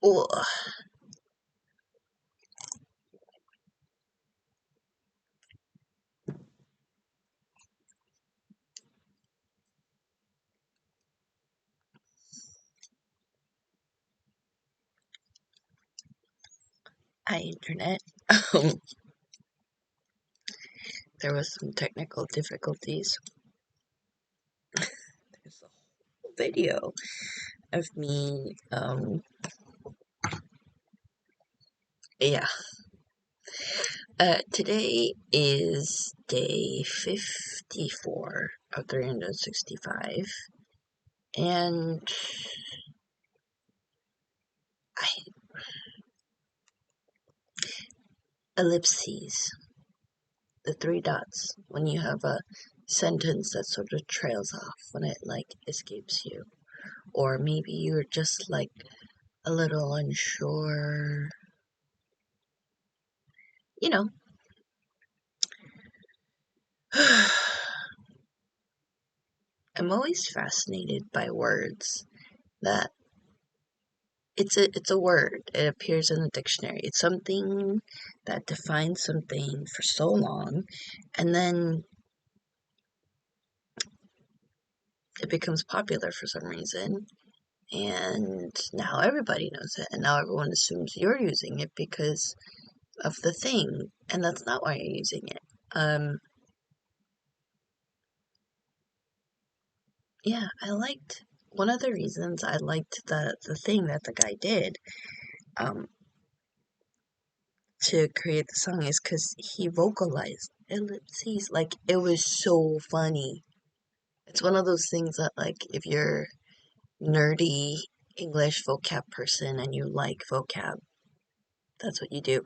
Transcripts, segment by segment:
Ugh. Hi, internet. There was some technical difficulties. There's a whole video of me. Yeah. Today is day 54 of 365, and I ellipses, the three dots, when you have a sentence that sort of trails off when it like escapes you, or maybe you're just like a little unsure, you know. I'm always fascinated by words that it's a word. It appears in the dictionary. It's something that defines something for so long, and then it becomes popular for some reason, and now everybody knows it, and now everyone assumes you're using it because of the thing, and that's not why you're using it. Yeah, I liked one of the reasons I liked the thing that the guy did um to create the song is because he vocalized ellipses. Like, it was so funny. It's one of those things that, like, if you're nerdy English vocab person and you like vocab, that's what you do.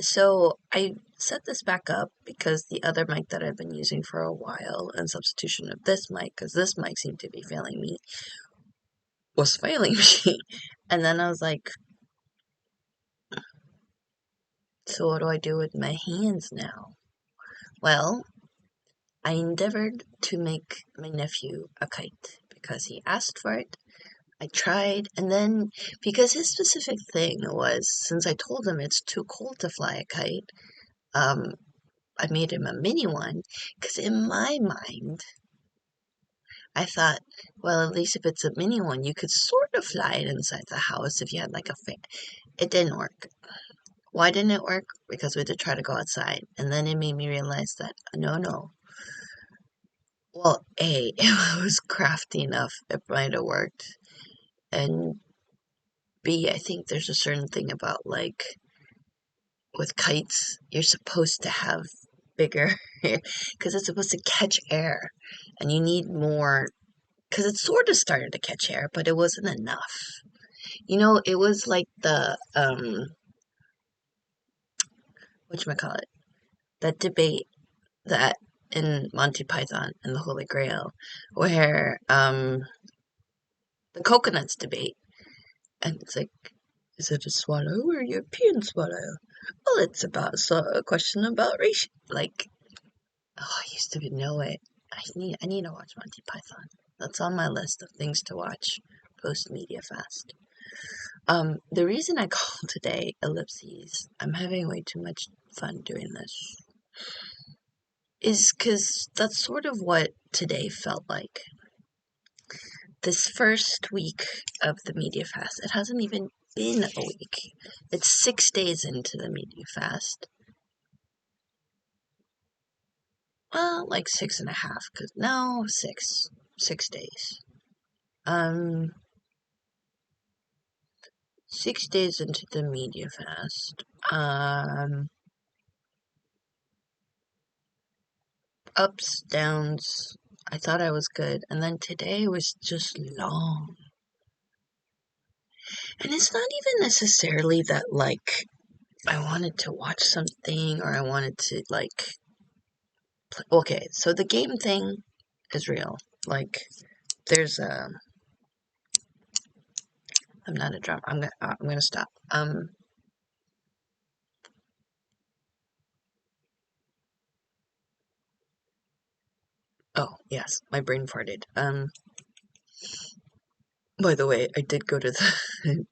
So I set this back up because the other mic that I've been using for a while, in substitution of this mic, because this mic seemed to be failing me, was failing me. And then I was like, so what do I do with my hands now? Well, I endeavored to make my nephew a kite because he asked for it. I tried, and then because his specific thing was, since I told him it's too cold to fly a kite, um, I made him a mini one. Because in my mind, I thought, well, at least if it's a mini one, you could sort of fly it inside the house if you had like a fan. It didn't work. Why didn't it work? Because we did try to go outside, and then it made me realize that no. Well, A, if I was crafty enough, it might have worked. And B, I think there's a certain thing about, like, with kites, you're supposed to have bigger, because it's supposed to catch air, and you need more, because it sort of started to catch air, but it wasn't enough. You know, it was like the, whatchamacallit, that debate that in Monty Python and the Holy Grail, where, the coconuts debate, and it's like, is it a swallow or a European swallow? Well, it's about a question about race. Like, oh, I used to know it. I need to watch Monty Python. That's on my list of things to watch post Media Fast. The reason I called today ellipses, I'm having way too much fun doing this, is because that's sort of what today felt like. This first week of the Media Fast, it hasn't even been a week. It's 6 days into the Media Fast. Well, like 6.5, because no, 6 days. Um, 6 days into the Media Fast. Ups, downs. I thought I was good, and then today was just long. And it's not even necessarily that, like, I wanted to watch something or I wanted to, like, okay, so the game thing is real. Like, there's a. I'm not a drum. I'm gonna stop. Oh yes, my brain farted. By the way, I did go to the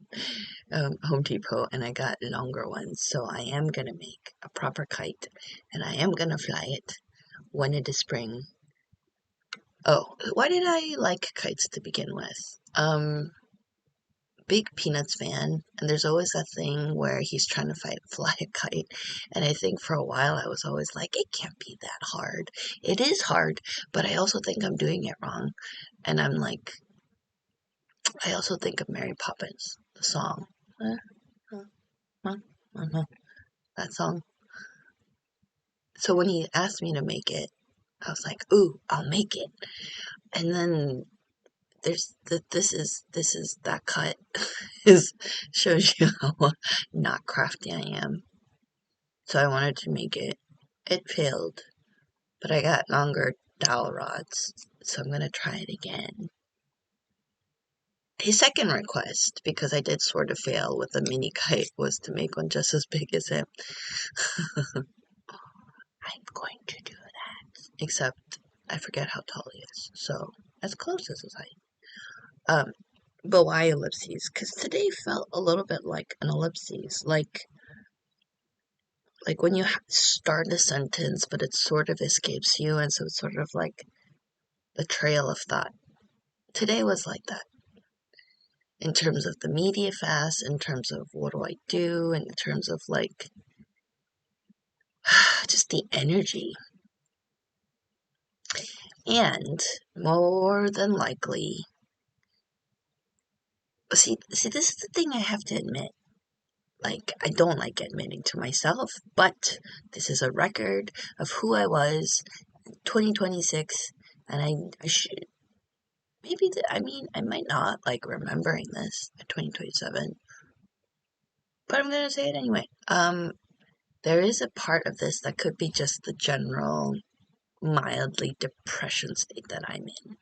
Home Depot, and I got longer ones. So I am gonna make a proper kite, and I am gonna fly it when it is spring. Oh, why did I like kites to begin with? Big Peanuts fan, and there's always that thing where he's trying to fly a kite, and I think for a while I was always like, it can't be that hard. It is hard, but I also think I'm doing it wrong, and I'm like, I also think of Mary Poppins, the song. Uh, uh, that song. So when he asked me to make it, I was like, ooh, I'll make it. And then this is that cut is shows you how not crafty I am. So I wanted to make it. It failed, but I got longer dowel rods, so I'm gonna try it again. His second request, because I did sort of fail with the mini kite, was to make one just as big as him. I'm going to do that. Except I forget how tall he is, so as close as his height. But why ellipses? Because today felt a little bit like an ellipses, like when you start a sentence, but it sort of escapes you, and so it's sort of like the trail of thought. Today was like that. In terms of the media fast, in terms of what do I do, in terms of like just the energy. And more than likely, see, this is the thing I have to admit. Like, I don't like admitting to myself, but this is a record of who I was in 2026, and I should, maybe, I mean, I might not like remembering this at 2027, but I'm gonna say it anyway. There is a part of this that could be just the general mildly depression state that I'm in.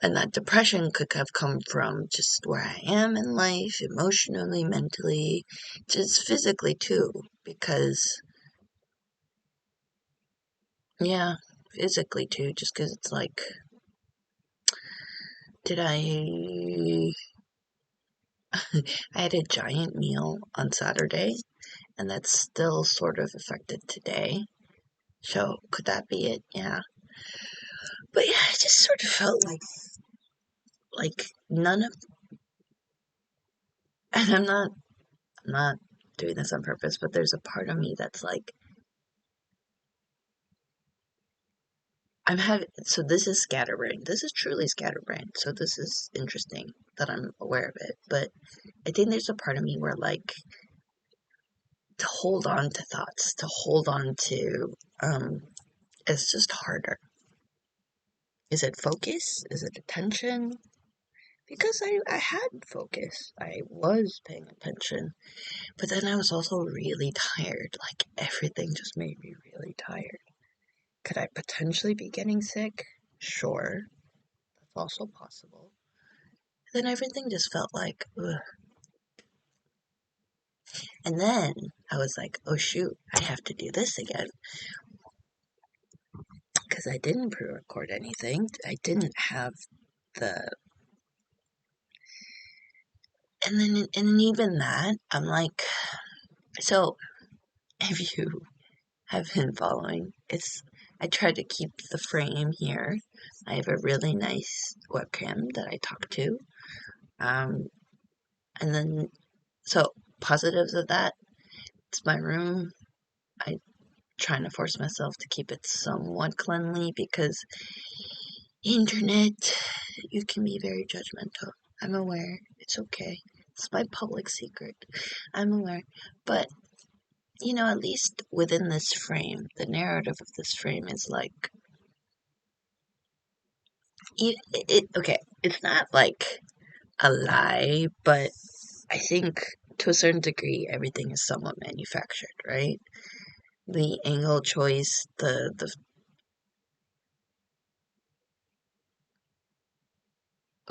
And that depression could have come from just where I am in life, emotionally, mentally, just physically too. Because, yeah, physically too, just because it's like, did I. I had a giant meal on Saturday, and that's still sort of affected today. So, could that be it? Yeah. But yeah, I just sort of felt like none of, and I'm not doing this on purpose, but there's a part of me that's like, so this is scatterbrain. This is truly scatterbrain. So this is interesting that I'm aware of it. But I think there's a part of me where, like, to hold on to thoughts, to hold on to, it's just harder. Is it focus? Is it attention? Because I had focus. I was paying attention. But then I was also really tired. Like, everything just made me really tired. Could I potentially be getting sick? Sure. That's also possible. Then everything just felt like, ugh. And then I was like, oh shoot, I have to do this again. Because I didn't pre record anything. I didn't have the. And even that, I'm like, so if you have been following, I try to keep the frame here. I have a really nice webcam that I talk to. And then, so positives of that, it's my room. I'm trying to force myself to keep it somewhat cleanly because internet, you can be very judgmental. I'm aware. It's okay. It's my public secret. I'm aware. But, at least within this frame, the narrative of this frame is like, okay, it's not like a lie, but I think to a certain degree, everything is somewhat manufactured, right? The angle choice,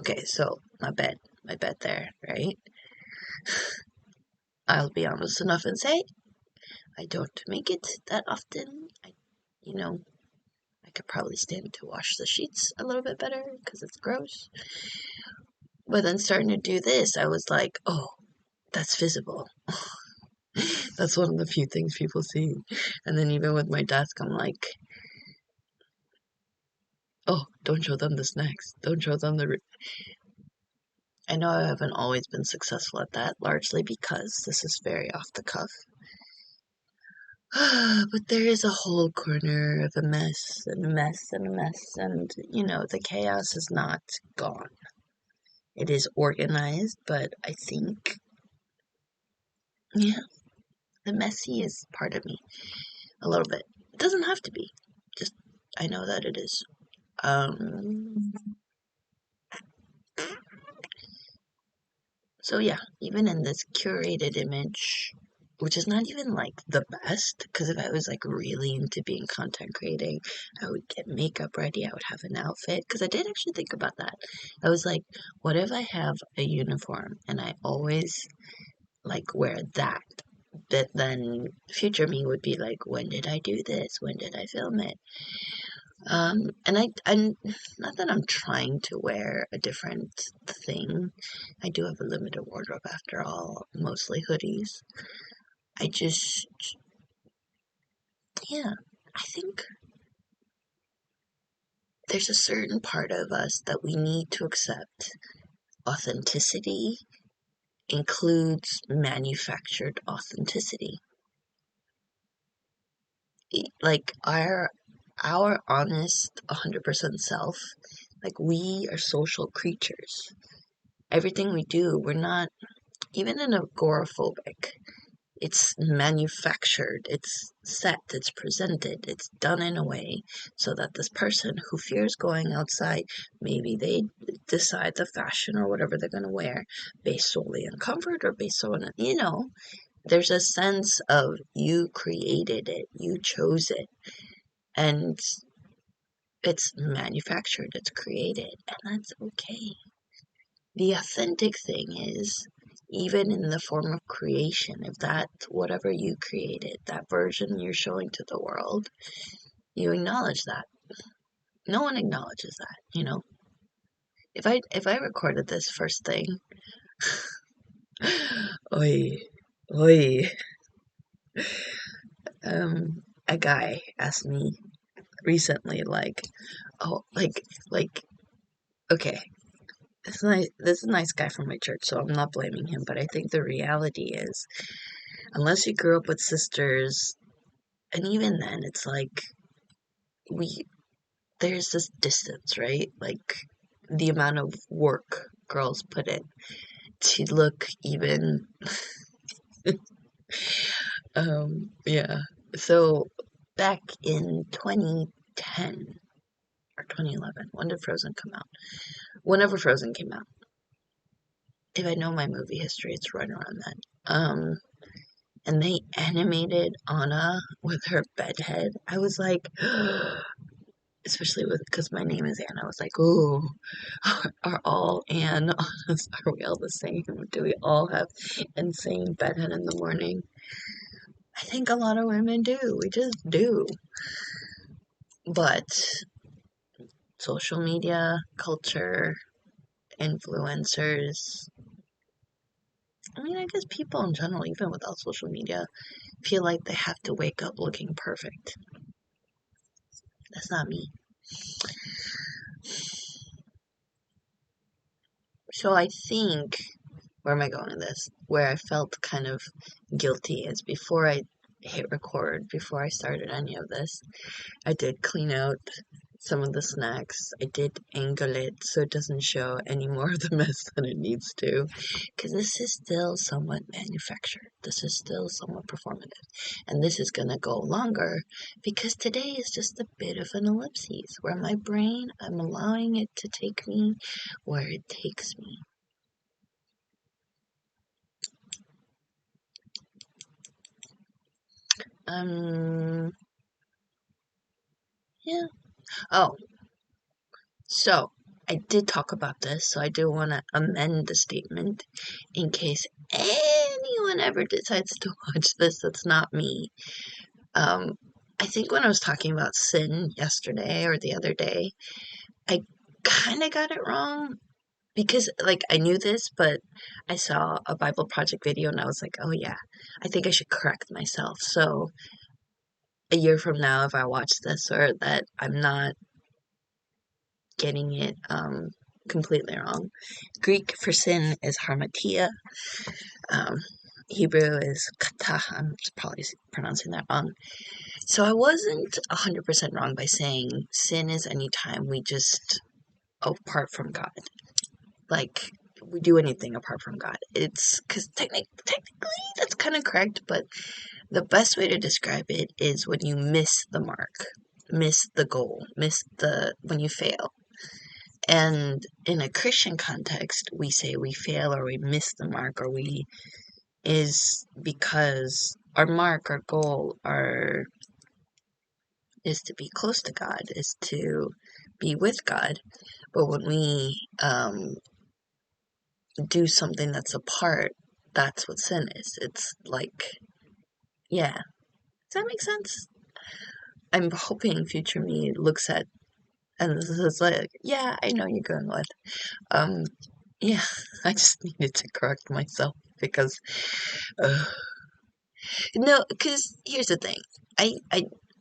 okay, so my bed there, right? I'll be honest enough and say I don't make it that often. You know, I could probably stand to wash the sheets a little bit better because it's gross. But then starting to do this, I was like, oh. that's visible. That's one of the few things people see. And then even with my desk, I'm like, oh, don't show them the snacks. Don't show them the. I know I haven't always been successful at that, largely because this is very off the cuff. But there is a whole corner of a mess and a mess and a mess, and the chaos is not gone. It is organized, but I think, yeah, the messy is part of me a little bit. It doesn't have to be, just I know that it is. Um, so yeah, even in this curated image, which is not even like the best, because if I was like really into being content creating, I would get makeup ready, I would have an outfit, because I did actually think about that. I was like, what if I have a uniform and I always like wear that? But then future me would be like, when did I do this? When did I film it? And not that I'm trying to wear a different thing. I do have a limited wardrobe after all, mostly hoodies. I just, yeah, I think there's a certain part of us that we need to accept. Authenticity includes manufactured authenticity. Like our honest 100% self, like we are social creatures. Everything we do, we're not even in agoraphobic. It's manufactured, it's set, it's presented, it's done in a way so that this person who fears going outside, maybe they decide the fashion or whatever they're going to wear based solely on comfort or based on, there's a sense of you created it, you chose it, and it's manufactured, it's created, and that's okay. The authentic thing is, even in the form of creation, if that, whatever you created, that version you're showing to the world, you acknowledge that. No one acknowledges that. If I recorded this first thing, oi, oi, a guy asked me recently, like, oh, like, okay, this is a nice guy from my church, so I'm not blaming him, but I think the reality is, unless you grew up with sisters, and even then, it's like, we there's this distance, right? Like the amount of work girls put in to look even. Yeah. So back in 2010 or 2011, when did Frozen come out? Whenever Frozen came out. If I know my movie history, it's right around then. And they animated Anna with her bedhead. I was like, especially because my name is Anna, I was like, ooh, are all Annas, are we all the same? Do we all have insane bedhead in the morning? I think a lot of women do. We just do. But social media, culture, influencers, I mean, I guess people in general, even without social media, feel like they have to wake up looking perfect. That's not me. So I think, where am I going with this? Where I felt kind of guilty is before I hit record, before I started any of this, I did clean out some of the snacks. I did angle it so it doesn't show any more of the mess than it needs to. Because this is still somewhat manufactured. This is still somewhat performative. And this is going to go longer because today is just a bit of an ellipsis where my brain, I'm allowing it to take me where it takes me. Yeah. Oh, so I did talk about this, so I do want to amend the statement in case anyone ever decides to watch this that's not me. I think when I was talking about sin yesterday or the other day, I kind of got it wrong because like I knew this, but I saw a Bible Project video and I was like, oh yeah, I think I should correct myself. So a year from now, if I watch this or that I'm not getting it completely wrong. Greek for sin is harmatia. Um, Hebrew is kata. I'm probably pronouncing that wrong. So I wasn't 100% wrong by saying sin is any time we just apart from God. Like, we do anything apart from God. It's because technically that's kind of correct, but the best way to describe it is when you miss the mark, miss the goal, when you fail. And in a Christian context, we say we fail or we miss the mark or we is because our mark, our goal, our is to be close to God, is to be with God. But when we do something that's apart, that's what sin is. It's like, yeah. Does that make sense? I'm hoping future me looks at and this is like, yeah, I know you're going with. Um, yeah, I just needed to correct myself because, uh, no, because here's the thing.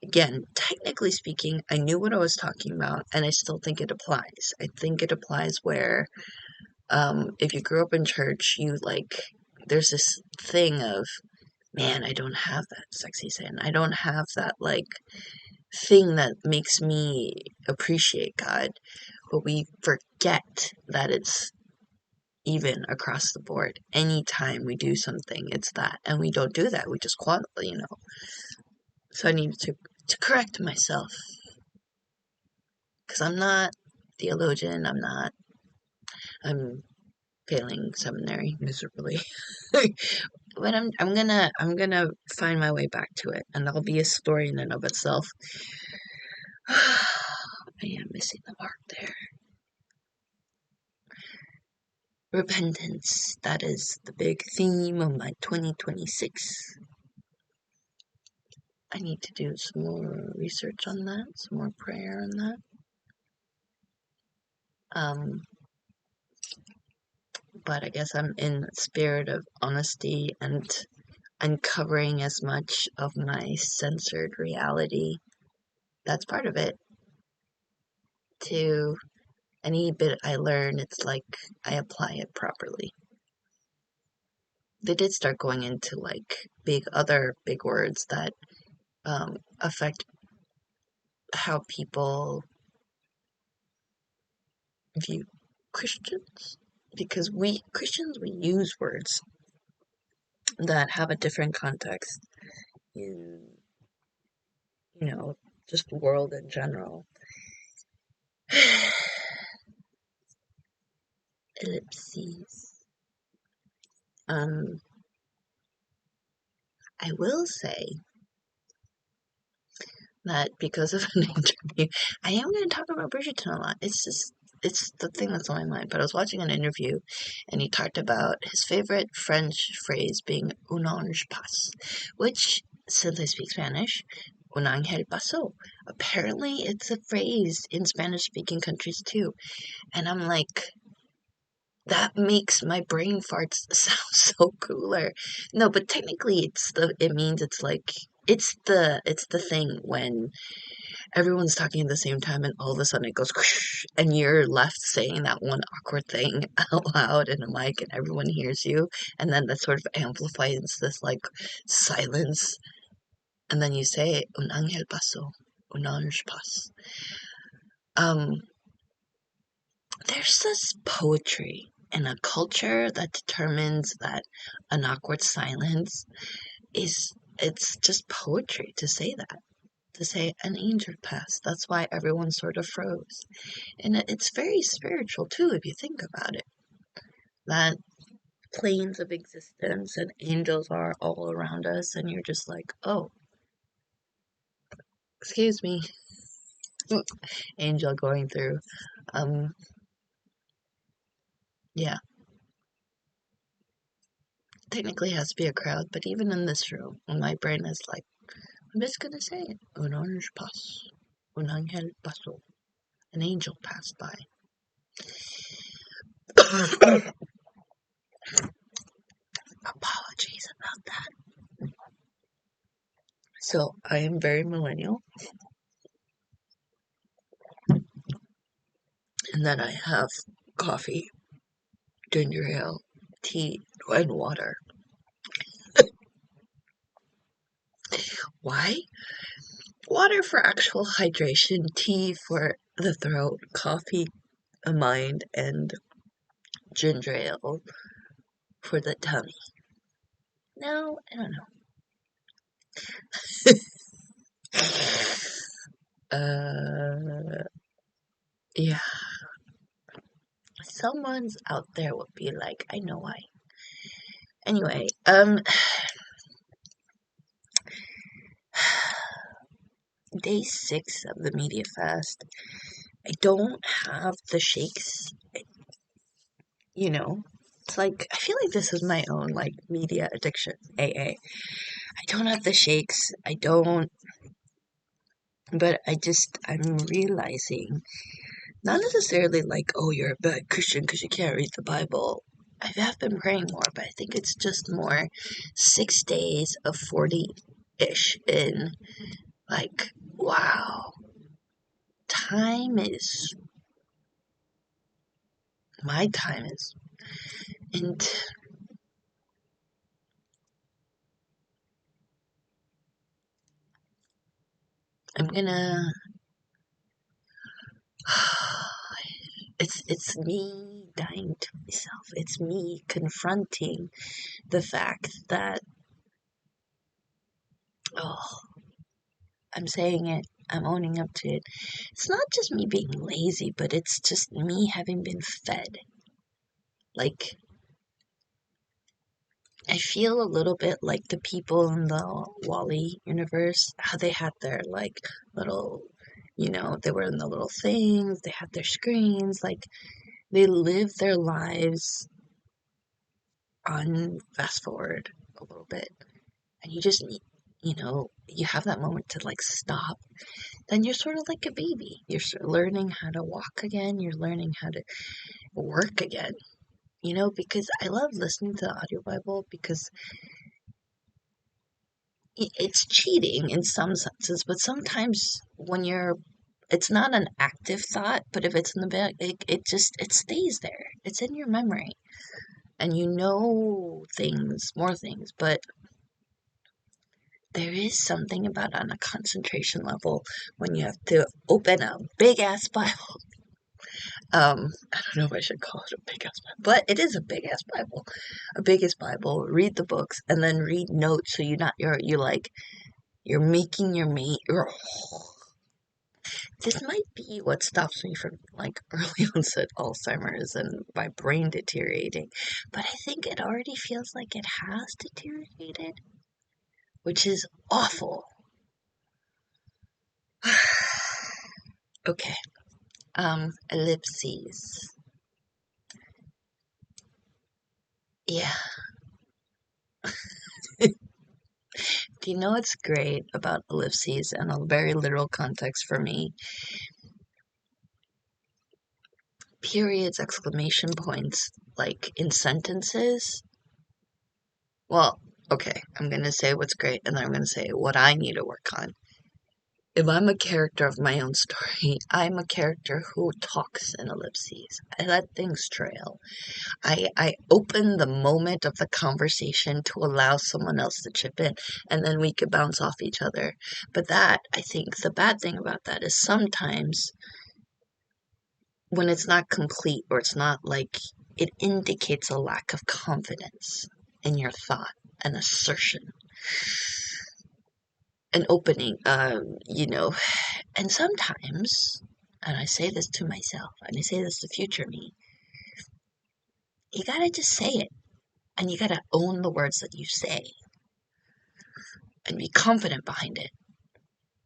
Again, technically speaking, I knew what I was talking about, and I still think it applies. I think it applies where, if you grew up in church, there's this thing of, man, I don't have that sexy sin. I don't have that, like, thing that makes me appreciate God. But we forget that it's even across the board. Anytime we do something, it's that. And we don't do that. We just So I needed to correct myself. Because I'm not theologian. I'm failing seminary miserably. But I'm gonna find my way back to it, and that'll be a story in and of itself. I am missing the mark there. Repentance, that is the big theme of my 2026. I need to do some more research on that, some more prayer on that. But I guess I'm in the spirit of honesty and uncovering as much of my censored reality. That's part of it. To any bit I learn, it's like I apply it properly. They did start going into like other big words that affect how people view Christians. Because we Christians, we use words that have a different context in, you know, just the world in general. Ellipses. I will say that because of an interview, I am going to talk about Bridgerton a lot. It's the thing that's on my mind. But I was watching an interview, and he talked about his favorite French phrase being un ange passe, which, since I speak Spanish, un ángel pasó. Apparently, it's a phrase in Spanish-speaking countries too. And I'm like, that makes my brain farts sound so cooler. No, but technically it means it's the thing when everyone's talking at the same time and all of a sudden it goes and you're left saying that one awkward thing out loud in a mic and everyone hears you, and then that sort of amplifies this like silence, and then you say un ángel pasó, un ange passe. There's this poetry in a culture that determines that an awkward silence it's just poetry to say that. To say an angel passed. That's why everyone sort of froze. And it's very spiritual too, if you think about it. That planes of existence and angels are all around us, and you're just like, oh, excuse me, angel going through. Yeah, technically it has to be a crowd, but even in this room, my brain is like, I'm just gonna say it. Un orange pass. Un ángel pasó. An angel passed by. Apologies about that. So I am very millennial, and then I have coffee, ginger ale, tea, and water. Why? Water for actual hydration, tea for the throat, coffee, a mind, and ginger ale for the tummy. No, I don't know. Yeah. Someone's out there would be like, I know why. Anyway, day 6 of the media fast. I don't have the shakes, you know. It's like, I feel like this is my own, like, media addiction, AA. I don't have the shakes. I don't, but I'm realizing, not necessarily like, oh, you're a bad Christian because you can't read the Bible. I have been praying more, but I think it's just more 6 days of 40-ish in, like, wow, time is, my time is, and I'm gonna, it's me dying to myself. It's me confronting the fact that, oh, I'm saying it, I'm owning up to it. It's not just me being lazy, but it's just me having been fed. Like, I feel a little bit like the people in the Wall-E universe, how they had their, like, little, they were in the little things, they had their screens, like, they live their lives on fast forward a little bit. And you just need, you have that moment to, like, stop. Then you're sort of like a baby. You're learning how to walk again. You're learning how to work again. Because I love listening to the audio Bible because it's cheating in some senses, but sometimes when it's not an active thought, but if it's in the back, it stays there. It's in your memory, and more things, but there is something about on a concentration level when you have to open a big ass Bible. I don't know if I should call it a big ass Bible, but it is a big ass Bible, a biggest Bible. Read the books and then read notes, so you're making your mate. This might be what stops me from, like, early onset Alzheimer's and my brain deteriorating, but I think it already feels like it has deteriorated, which is awful. Okay. Ellipses. Yeah. Do you know what's great about ellipses and a very literal context for me? Periods, exclamation points, like in sentences. Well, okay, I'm gonna say what's great, and then I'm gonna say what I need to work on. If I'm a character of my own story, I'm a character who talks in ellipses. I let things trail. I open the moment of the conversation to allow someone else to chip in, and then we could bounce off each other. But I think the bad thing about that is sometimes when it's not complete, or it's not like, it indicates a lack of confidence in your thought, an assertion, an opening, and sometimes, and I say this to myself, and I say this to future me, you gotta just say it, and you gotta own the words that you say, and be confident behind it.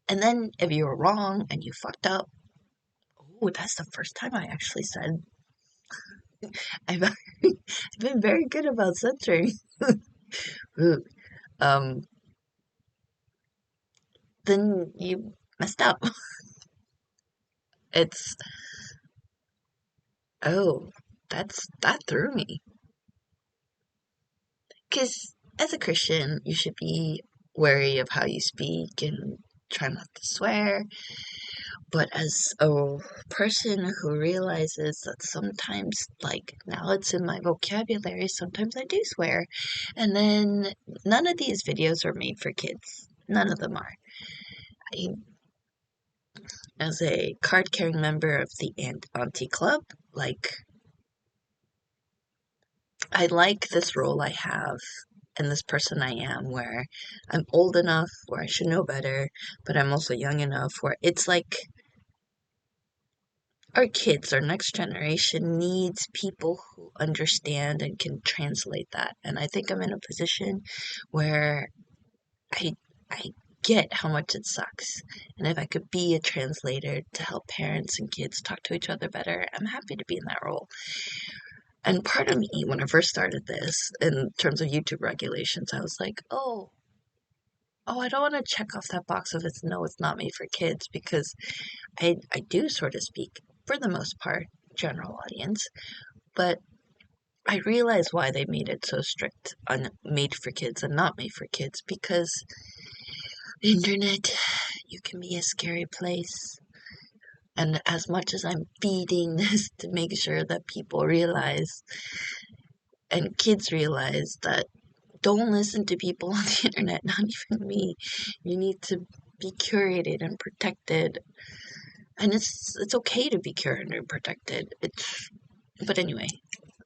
And then if you were wrong and you fucked up, oh, that's the first time I actually said, I've, I've been very good about censoring. Ooh, um, then you messed up. It's, oh. that threw me. Because as a Christian, you should be wary of how you speak and try not to swear. But as a person who realizes that sometimes, like now it's in my vocabulary, sometimes I do swear. And then none of these videos are made for kids. None of them are. I, as a card carrying member of the Auntie Club, like, I like this role I have and this person I am, where I'm old enough where I should know better, but I'm also young enough where it's like our kids, our next generation needs people who understand and can translate that. And I think I'm in a position where I I get how much it sucks. And if I could be a translator to help parents and kids talk to each other better, I'm happy to be in that role. And part of me, when I first started this, in terms of YouTube regulations, I was like, I don't want to check off that box if it's no, it's not made for kids, because I do sort of speak, for the most part, general audience, but I realize why they made it so strict on made for kids and not made for kids, because the internet, you can be a scary place. And as much as I'm feeding this to make sure that people realize and kids realize that don't listen to people on the internet, not even me. You need to be curated and protected. And it's okay to be curated and protected. But anyway,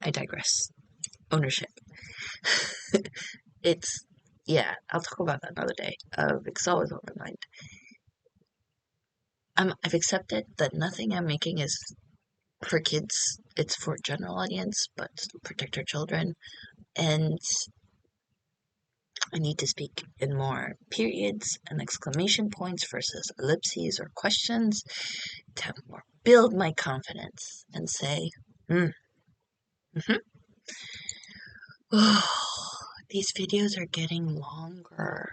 I digress. Ownership. It's yeah, I'll talk about that another day. It's always on my mind. I've accepted that nothing I'm making is for kids. It's for general audience, but protect our children. And I need to speak in more periods and exclamation points versus ellipses or questions to more build my confidence and say, mm-hmm. Oh, these videos are getting longer.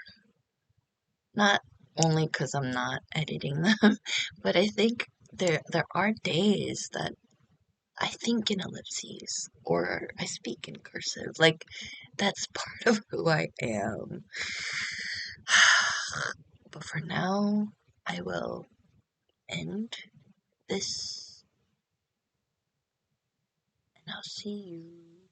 Not only because I'm not editing them, but I think there are days that I think in ellipses or I speak in cursive. Like, that's part of who I am. But for now, I will end this and I'll see you